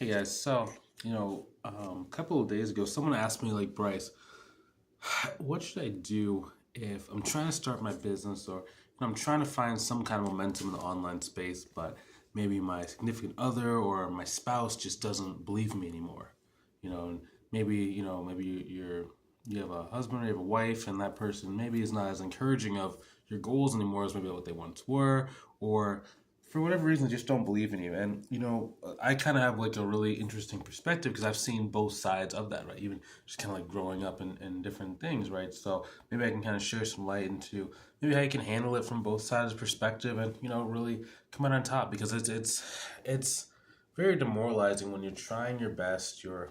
Hey guys, a couple of days ago, someone asked me, like, Bryce, what should I do if I'm trying to start my business or I'm trying to find some kind of momentum in the online space, but maybe my significant other or my spouse just doesn't believe in me anymore. And maybe you have a husband or you have a wife, and that person maybe is not as encouraging of your goals anymore as maybe what they once were, or for whatever reason, they just don't believe in you. And I kind of have like a really interesting perspective because I've seen both sides of that, right? Even just kind of like growing up in different things, right? So maybe I can kind of share some light into maybe how you can handle it from both sides of perspective, and really come out on top, because it's very demoralizing when you're trying your best, you're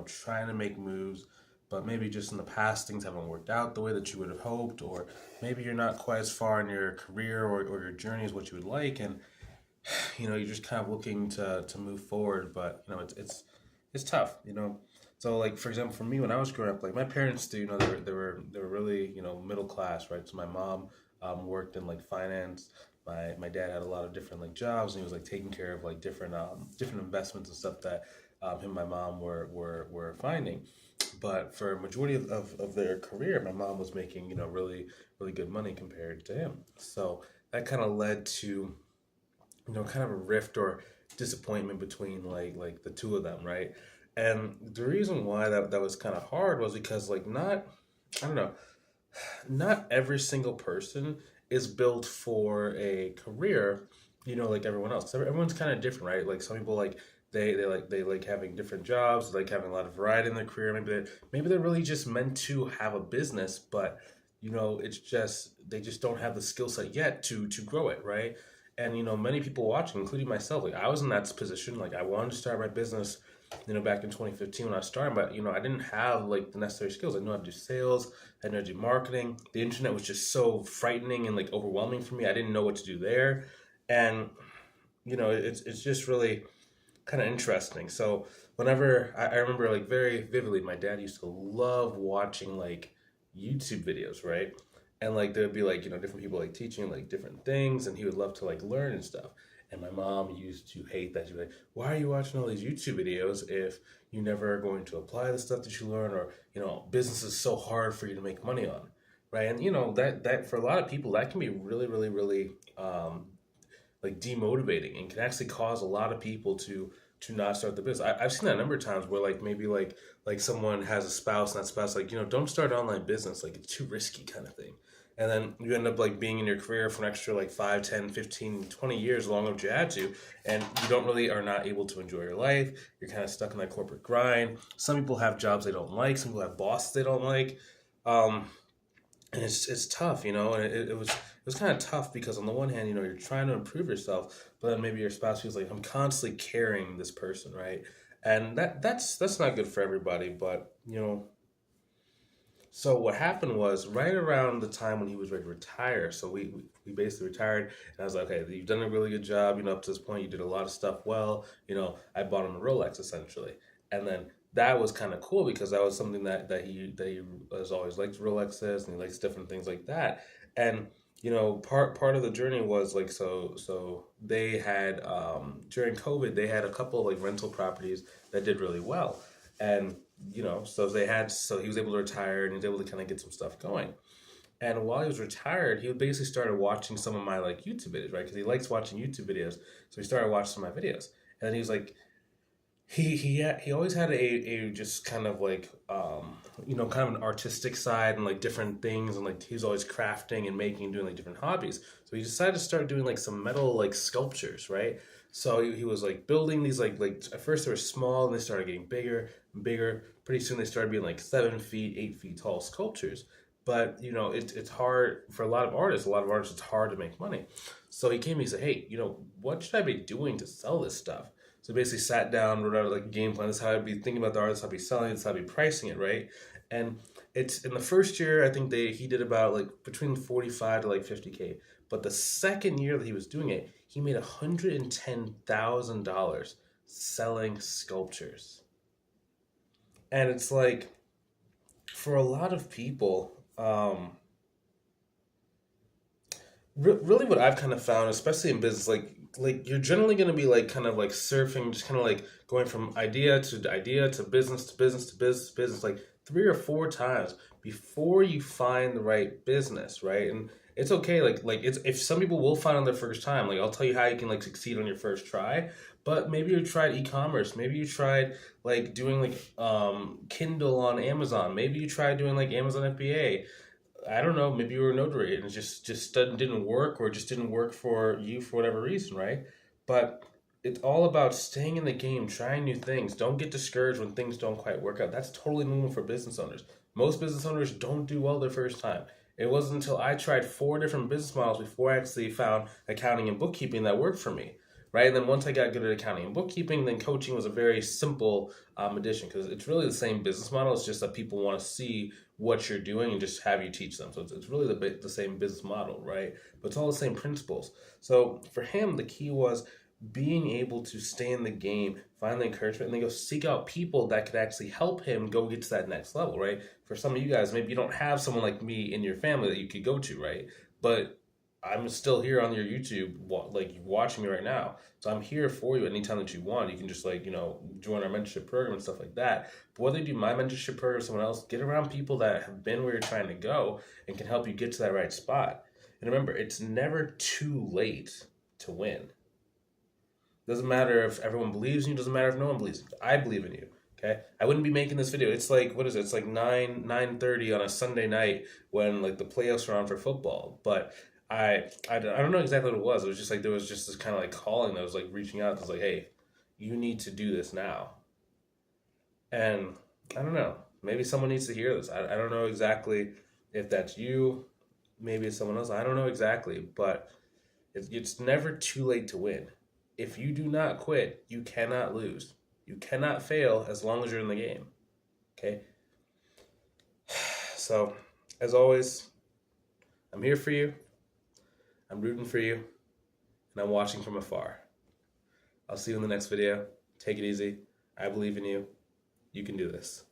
trying to make moves, but maybe just in the past things haven't worked out the way that you would have hoped, or maybe you're not quite as far in your career, or your journey as what you would like, and you're just kind of looking to move forward, but it's tough. So, like, for example, for me, when I was growing up, like, my parents, they were really, middle class, right? So my mom worked in like finance. My dad had a lot of different like jobs, and he was like taking care of like different investments and stuff that him and my mom were finding. But for a majority of their career, my mom was making really really good money compared to him. So that kind of led to kind of a rift or disappointment between like the two of them, right? And the reason why that was kind of hard was because, like, not, I don't know, not every single person is built for a career, like everyone else. Everyone's kind of different, right? Like, some people, like, they like having different jobs, like having a lot of variety in their career. Maybe they're really just meant to have a business, but it's just they just don't have the skill set yet to grow it, right? And many people watching, including myself, like, I was in that position. Like, I wanted to start my business, back in 2015 when I started, but I didn't have like the necessary skills. I knew how to do sales, I knew how to do marketing. The internet was just so frightening and like overwhelming for me. I didn't know what to do there, and it's just really kind of interesting. So whenever I remember, like, very vividly, my dad used to love watching like YouTube videos, right? And like there would be like different people like teaching like different things, and he would love to like learn and stuff. And my mom used to hate that. She'd be like, "Why are you watching all these YouTube videos if you never are going to apply the stuff that you learn, or business is so hard for you to make money on, right?" And that for a lot of people that can be really really really like demotivating, and can actually cause a lot of people to not start the business. I've seen that a number of times where like maybe like someone has a spouse, and that spouse like don't start an online business, like it's too risky kind of thing. And then you end up like being in your career for an extra like 5, 10, 15, 20 years, long as you had to, and you don't really are not able to enjoy your life. You're kind of stuck in that corporate grind. Some people have jobs they don't like, some people have bosses they don't like. um, and it's tough, and it was kind of tough because on the one hand, you're trying to improve yourself, but then maybe your spouse feels like, I'm constantly carrying this person, right? And that's not good for everybody. But so what happened was right around the time when he was ready to retire. So we basically retired, and I was like, okay, you've done a really good job. Up to this point, you did a lot of stuff well. I bought him a Rolex essentially, and then that was kind of cool because that was something that he has always liked Rolexes, and he likes different things like that. And part of the journey was like, so they had during COVID they had a couple of like rental properties that did really well, and so he was able to retire, and he was able to kind of get some stuff going. And while he was retired, he basically started watching some of my like YouTube videos, right? Because he likes watching YouTube videos, so he started watching some of my videos. And then he was like, he always had a just kind of like kind of an artistic side and like different things, and like he was always crafting and making and doing like different hobbies. So he decided to start doing like some metal like sculptures, right? So he was like building these like at first they were small, and they started getting bigger and bigger. Pretty soon they started being like 7 feet, 8 feet tall sculptures. But it's hard for a lot of artists. A lot of artists, it's hard to make money. So he came and he said, "Hey, what should I be doing to sell this stuff?" So basically sat down, wrote out like a game plan. This is how I'd be thinking about the artist, how I'd be selling it, this is how I'd be pricing it, right? And it's in the first year, I think he did about like between 45 to like 50K. But the second year that he was doing it, he made $110,000 selling sculptures. And it's like, for a lot of people, really what I've kind of found, especially in business, like like you're generally going to be like kind of like surfing, just kind of like going from idea to business to business to business to business, like 3 or 4 times before you find the right business, right? And it's okay, like it's, if some people will find on their first time, like I'll tell you how you can like succeed on your first try. But maybe you tried e-commerce, maybe you tried like doing like Kindle on Amazon, maybe you tried doing like Amazon FBA. I don't know, maybe you were a notary and it just didn't work, or just didn't work for you for whatever reason, right? But it's all about staying in the game, trying new things. Don't get discouraged when things don't quite work out. That's totally normal for business owners. Most business owners don't do well their first time. It wasn't until I tried 4 different business models before I actually found accounting and bookkeeping that worked for me, right? And then once I got good at accounting and bookkeeping, then coaching was a very simple addition, because it's really the same business model. It's just that people want to see what you're doing and just have you teach them. So it's really the same business model, right? But it's all the same principles. So for him, the key was being able to stay in the game, find the encouragement, and then go seek out people that could actually help him go get to that next level, right? For some of you guys, maybe you don't have someone like me in your family that you could go to, right? But I'm still here on your YouTube, like you're watching me right now. So I'm here for you anytime that you want. You can just like, join our mentorship program and stuff like that. But whether you do my mentorship program or someone else, get around people that have been where you're trying to go and can help you get to that right spot. And remember, it's never too late to win. Doesn't matter if everyone believes in you, doesn't matter if no one believes in you. I believe in you. Okay, I wouldn't be making this video. It's like, what is it? It's like 9:30 on a Sunday night when like the playoffs are on for football. But I don't know exactly what it was. It was just like there was just this kind of like calling that was like reaching out. It was like, hey, you need to do this now. And I don't know. Maybe someone needs to hear this. I don't know exactly if that's you. Maybe it's someone else. I don't know exactly. But it's never too late to win. If you do not quit, you cannot lose. You cannot fail as long as you're in the game. Okay? So, as always, I'm here for you. I'm rooting for you. And I'm watching from afar. I'll see you in the next video. Take it easy. I believe in you. You can do this.